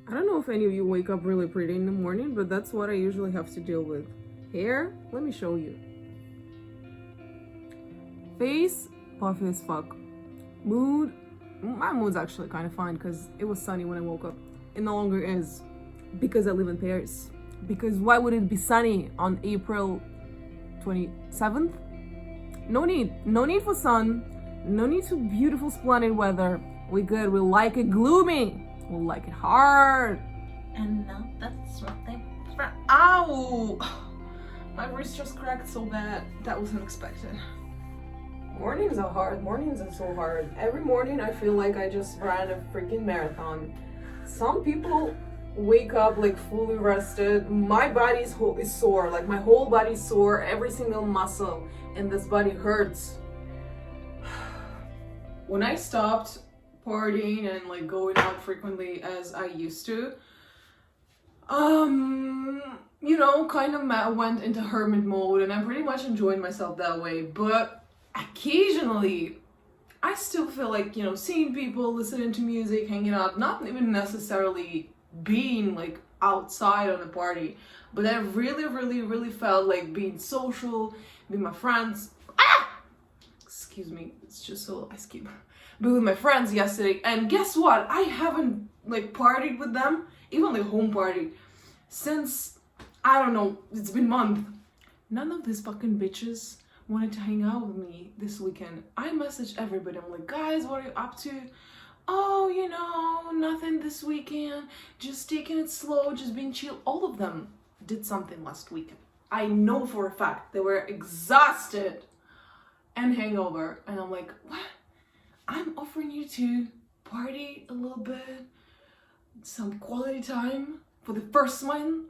I don't know if any of you wake up really pretty in the morning, but that's what I usually have to deal with. Hair, let me show you. Face, puffy as fuck. Mood, my mood's actually kind of fine because it was sunny when I woke up. It no longer is because I live in Paris. Because why would it be sunny on April 27th? No need for sun. No need for beautiful, splendid weather. We good. We like it gloomy. We like it hard. And now that's what they. Ow! My wrist just cracked so bad. That was unexpected. Mornings are hard. Mornings are so hard. Every morning I feel like I just ran a freaking marathon. Some people wake up like fully rested. My body is sore. Like my whole body's sore. Every single muscle in this body hurts. When I stopped partying and like going out frequently as I used to, kind of went into hermit mode, and I'm pretty much enjoying myself that way. But occasionally I still feel like, seeing people, listening to music, hanging out, not even necessarily being like outside on a party, but I really felt like being social, being my friends. Excuse me, it's just so I keep being with my friends yesterday, and guess what? I haven't like partied with them, even like home party, since I don't know, it's been months. None of these fucking bitches wanted to hang out with me this weekend. I messaged everybody. I'm like, guys, what are you up to? Oh, nothing this weekend. Just taking it slow, just being chill. All of them did something last weekend. I know for a fact they were exhausted and hangover. And I'm like, what? I'm offering you to party a little bit, some quality time for the first time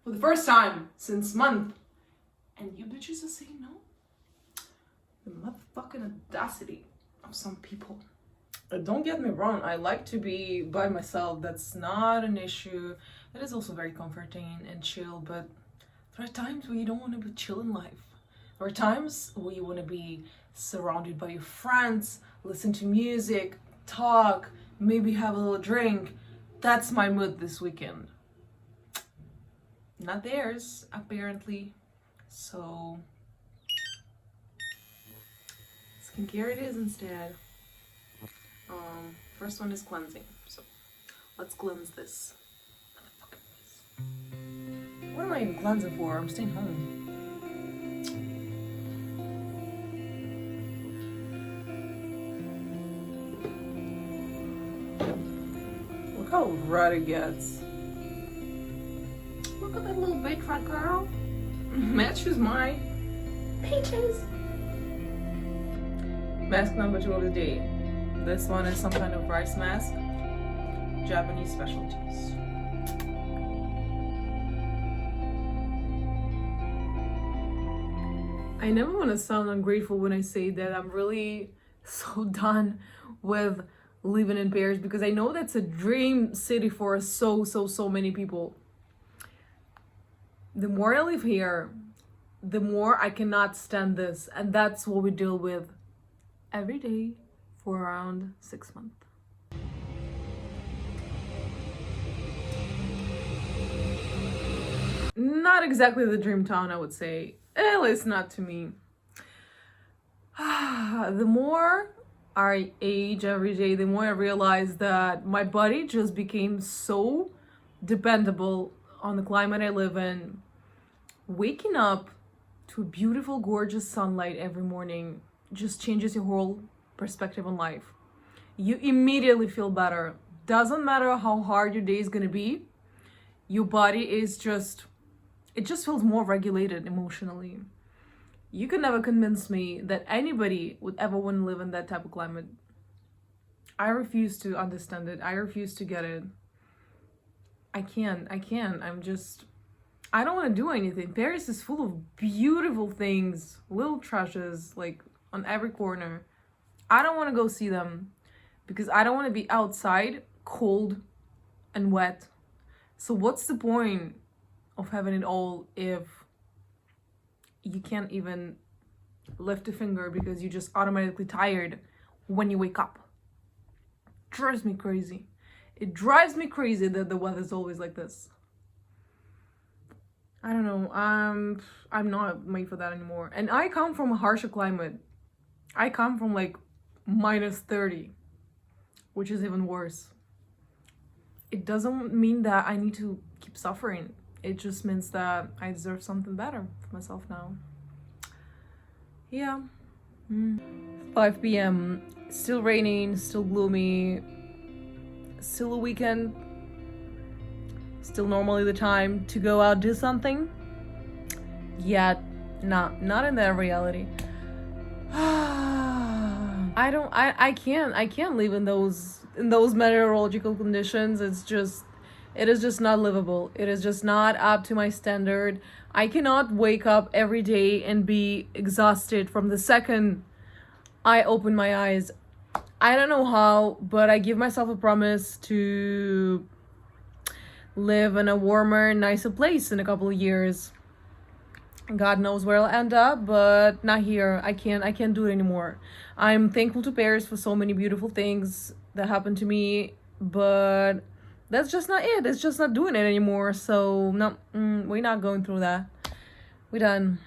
for the first time since month, and you bitches are saying no? The motherfucking audacity of some people. Don't get me wrong, I like to be by myself. That's not an issue. It is also very comforting and chill, but there are times where you don't want to be chill in life. There are times where you want to be surrounded by your friends, listen to music, talk, maybe have a little drink. That's my mood this weekend. Not theirs, apparently. So skincare it is instead. First one is cleansing. So let's cleanse this. What am I even cleansing for? I'm staying home. Look how red it gets. Look at that little bitch red girl. Matches my peaches. Mask number 2 of the day. This one is some kind of rice mask. Japanese specialties. I never want to sound ungrateful when I say that I'm really so done with living in Paris, because I know that's a dream city for so many people. The more I live here, the more I cannot stand this, and that's what we deal with every day for around 6 months. Not exactly the dream town, I would say. At least not to me. The more I age every day, the more I realize that my body just became so dependable on the climate I live in. Waking up to beautiful, gorgeous sunlight every morning just changes your whole perspective on life. You immediately feel better. Doesn't matter how hard your day is gonna be, your body is it just feels more regulated emotionally. You can never convince me that anybody would ever want to live in that type of climate. I refuse to understand it. I refuse to get it. I can't. I don't want to do anything. Paris is full of beautiful things, little treasures, like on every corner. I don't want to go see them because I don't want to be outside, cold and wet. So what's the point of having it all if you can't even lift a finger because you're just automatically tired when you wake up? drives me crazy. It drives me crazy that the weather's always like this. I don't know. I'm not made for that anymore. And I come from a harsher climate. I come from like -30, which is even worse. It doesn't mean that I need to keep suffering. It just means that I deserve something better for myself now. Yeah. 5 p.m. Still raining, still gloomy, still a weekend, still normally the time to go out do something. Yet, not in that reality. I can't live in those meteorological conditions. It is just not livable. It is just not up to my standard. I cannot wake up every day and be exhausted from the second I open my eyes. I don't know how, but I give myself a promise to live in a warmer, nicer place in a couple of years. God knows where I'll end up, but not here. I can't do it anymore. I'm thankful to Paris for so many beautiful things that happened to me, but that's just not it. It's just not doing it anymore. So no, we're not going through that. We're done.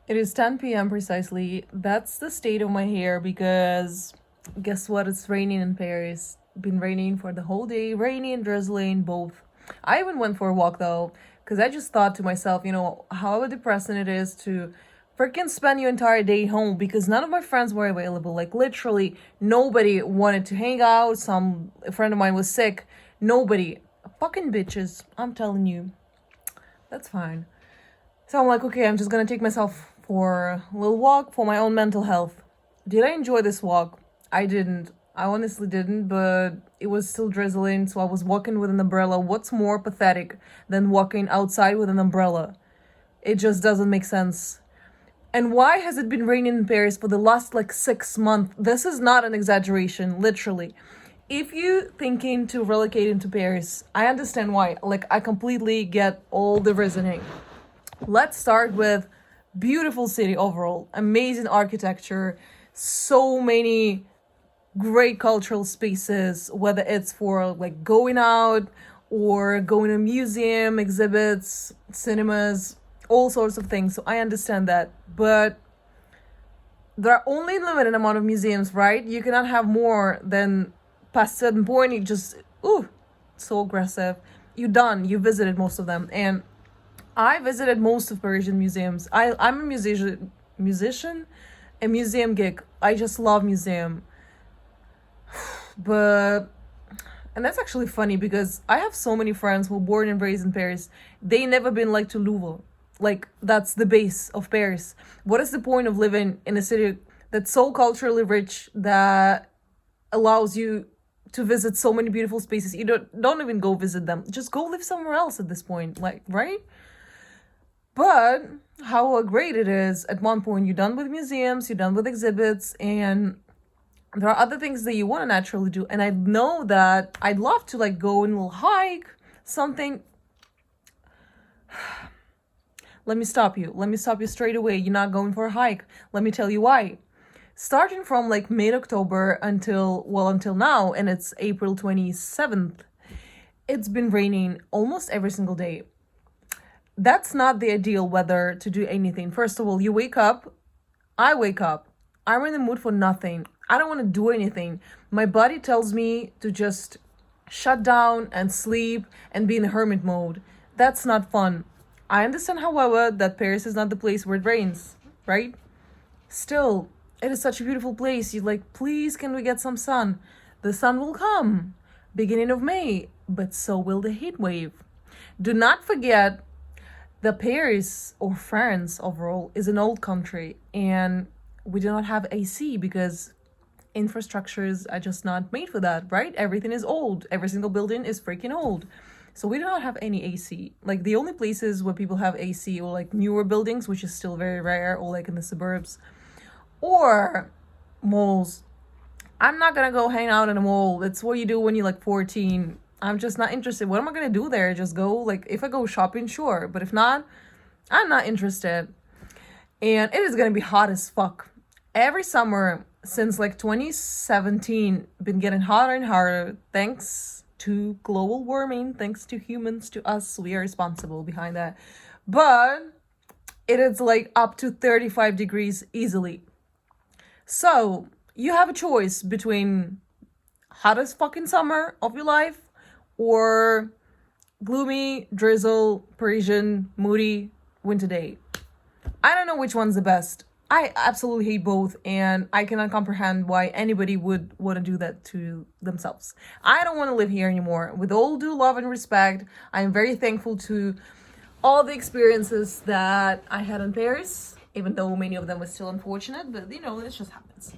It is 10 p.m. precisely. That's the state of my hair because guess what? It's raining in Paris. Been raining for the whole day. Rainy and drizzling, both. I even went for a walk though, because I just thought to myself, how depressing it is to freaking spend your entire day home because none of my friends were available. Like literally nobody wanted to hang out. A friend of mine was sick. Nobody. Fucking bitches. I'm telling you. That's fine. So I'm like, okay, I'm just gonna take myself for a little walk for my own mental health. Did I enjoy this walk? I didn't. I honestly didn't, but it was still drizzling, so I was walking with an umbrella. What's more pathetic than walking outside with an umbrella? It just doesn't make sense. And why has it been raining in Paris for the last 6 months? This is not an exaggeration, literally. If you thinking to relocate into Paris, I understand why. I completely get all the reasoning. Let's start with beautiful city overall, amazing architecture, so many great cultural spaces, whether it's for going out or going to museum, exhibits, cinemas, all sorts of things. So I understand that, but there are only a limited amount of museums, right? You cannot have more than past a certain point. You just so aggressive. You're done. You visited most of them, and I visited most of Parisian museums. I'm a musician, a museum geek. I just love museum. And that's actually funny because I have so many friends who were born and raised in Paris. They never been to Louvre. That's the base of Paris. What is the point of living in a city that's so culturally rich that allows you to visit so many beautiful spaces? You don't even go visit them. Just go live somewhere else at this point, right? But how great it is. At one point, you're done with museums, you're done with exhibits, and there are other things that you want to naturally do. And I know that I'd love to go on a little hike, something. Let me stop you straight away. You're not going for a hike. Let me tell you why. Starting from mid-October until now, and it's April 27th, it's been raining almost every single day. That's not the ideal weather to do anything. First of all, you wake up, I wake up, I'm in the mood for nothing. I don't want to do anything. My body tells me to just shut down and sleep and be in hermit mode. That's not fun. I understand, however, that Paris is not the place where it rains, right? Still, it is such a beautiful place. You're please, can we get some sun? The sun will come, beginning of May, but so will the heat wave. Do not forget that Paris, or France overall, is an old country, and we do not have AC because infrastructures are just not made for that, right? Everything is old. Every single building is freaking old. So we do not have any AC. The only places where people have AC or newer buildings, which is still very rare, or in the suburbs, or malls. I'm not gonna go hang out in a mall. That's what you do when you're 14. I'm just not interested. What am I gonna do there? Just go, if I go shopping, sure. But if not, I'm not interested. And it is gonna be hot as fuck. Every summer, since like 2017 been getting hotter and hotter thanks to global warming, thanks to humans, to us. We are responsible behind that. But it is like up to 35 degrees easily. So you have a choice between hottest fucking summer of your life or gloomy, drizzle, Parisian, moody winter day. I don't know which one's the best. I absolutely hate both, and I cannot comprehend why anybody would want to do that to themselves. I don't want to live here anymore. With all due love and respect, I am very thankful to all the experiences that I had in Paris, even though many of them were still unfortunate, but you know, it just happens.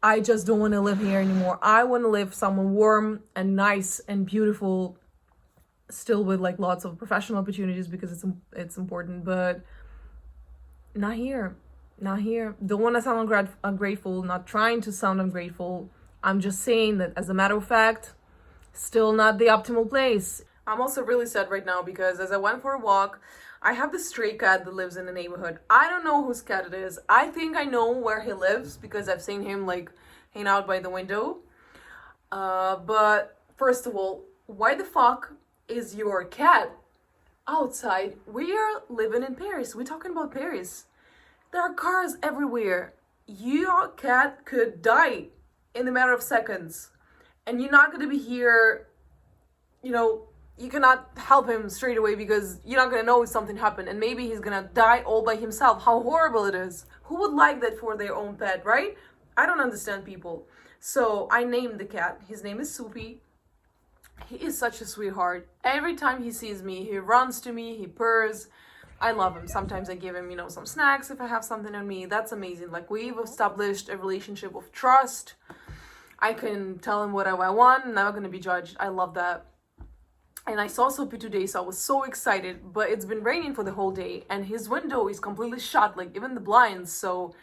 I just don't want to live here anymore. I want to live somewhere warm and nice and beautiful, still with like lots of professional opportunities because it's important, but not here. Not here. Don't want to sound ungrateful, not trying to sound ungrateful. I'm just saying that as a matter of fact, still not the optimal place. I'm also really sad right now because as I went for a walk, I have this stray cat that lives in the neighborhood. I don't know whose cat it is. I think I know where he lives because I've seen him like hang out by the window. But first of all, why the fuck is your cat outside? We are living in Paris. We're talking about Paris. There are cars everywhere. Your cat could die in a matter of seconds. And you're not going to be here, you know, you cannot help him straight away because you're not going to know if something happened. And maybe he's going to die all by himself. How horrible it is. Who would like that for their own pet, right? I don't understand people. So I named the cat. His name is Soupy. He is such a sweetheart. Every time he sees me, he runs to me, he purrs. I love him. Sometimes I give him, you know, some snacks if I have something on me. That's amazing. Like, we've established a relationship of trust. I can tell him whatever I want. I'm never going to be judged. I love that. And I saw Soupy today, so I was so excited. But it's been raining for the whole day. And his window is completely shut, like even the blinds. So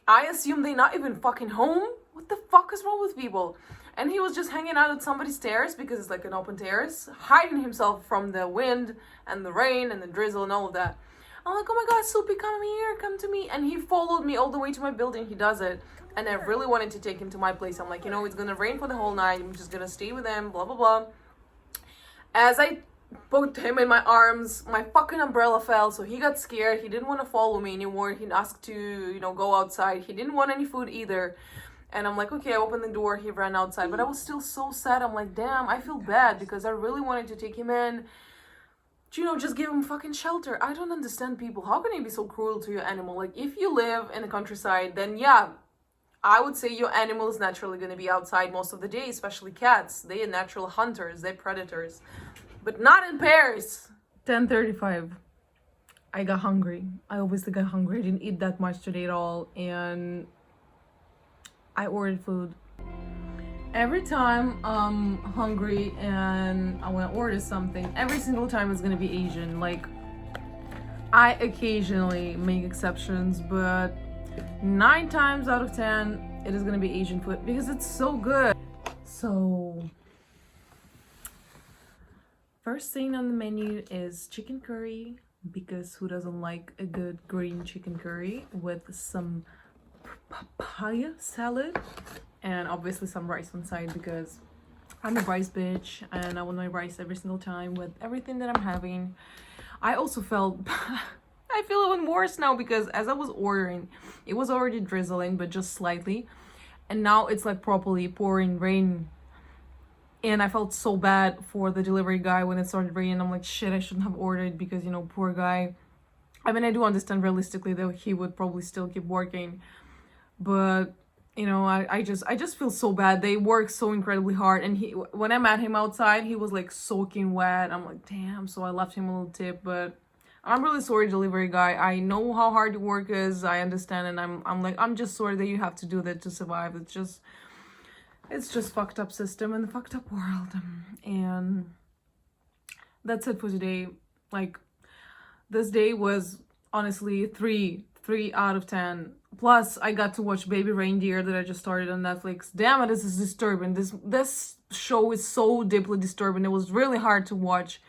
I assume they're not even fucking home. What the fuck is wrong with people? And he was just hanging out at somebody's terrace because it's like an open terrace, hiding himself from the wind and the rain and the drizzle and all of that. I'm like, oh my God, Soupy, come here, come to me. And he followed me all the way to my building. He does it. And I really wanted to take him to my place. I'm like, you know, it's going to rain for the whole night. I'm just going to stay with him, blah, blah, blah. As I put him in my arms, my fucking umbrella fell. So he got scared. He didn't want to follow me anymore. He asked to, you know, go outside. He didn't want any food either. And I'm like, okay, I opened the door, he ran outside. But I was still so sad. I'm like, damn, I feel bad because I really wanted to take him in. You know, just give him fucking shelter. I don't understand people. How can you be so cruel to your animal? Like, if you live in the countryside, then yeah, I would say your animal is naturally going to be outside most of the day, especially cats. They are natural hunters. They're predators. But not in Paris. 10:35. I got hungry. I obviously got hungry. I didn't eat that much today at all. And I ordered food. Every time I'm hungry and I want to order something, every single time it's going to be Asian. Like, I occasionally make exceptions, but 9 times out of 10, it is going to be Asian food because it's so good. So, first thing on the menu is chicken curry, because who doesn't like a good green chicken curry with some papaya salad and obviously some rice on side because I'm a rice bitch and I want my rice every single time with everything that I'm having. I also felt I feel even worse now because as I was ordering, it was already drizzling but just slightly, and now it's like properly pouring rain. And I felt so bad for the delivery guy when it started raining. I'm like, shit, I shouldn't have ordered because, you know, poor guy. I mean, I do understand realistically that he would probably still keep working, but you know, I just feel so bad. They work so incredibly hard, and when I met him outside, he was like soaking wet. I'm like, damn. So I left him a little tip, but I'm really sorry, delivery guy. I know how hard your work is. I understand, and I'm like, I'm just sorry that you have to do that to survive. It's just fucked up system and the fucked up world. And that's it for today. Like, this day was honestly 3 out of 10. Plus, I got to watch Baby Reindeer that I just started on Netflix. Damn it, this is disturbing. This show is so deeply disturbing. It was really hard to watch.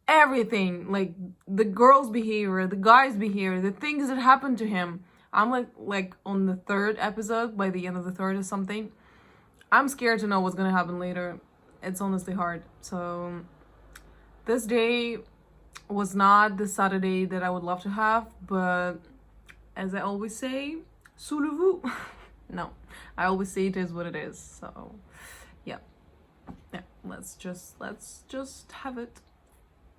Everything, like the girl's behavior, the guy's behavior, the things that happened to him. I'm like on the third episode, by the end of the third or something. I'm scared to know what's gonna happen later. It's honestly hard. So this day was not the Saturday that I would love to have, but as I always say, soulez-vous. No, I always say it is what it is. So yeah, let's just have it.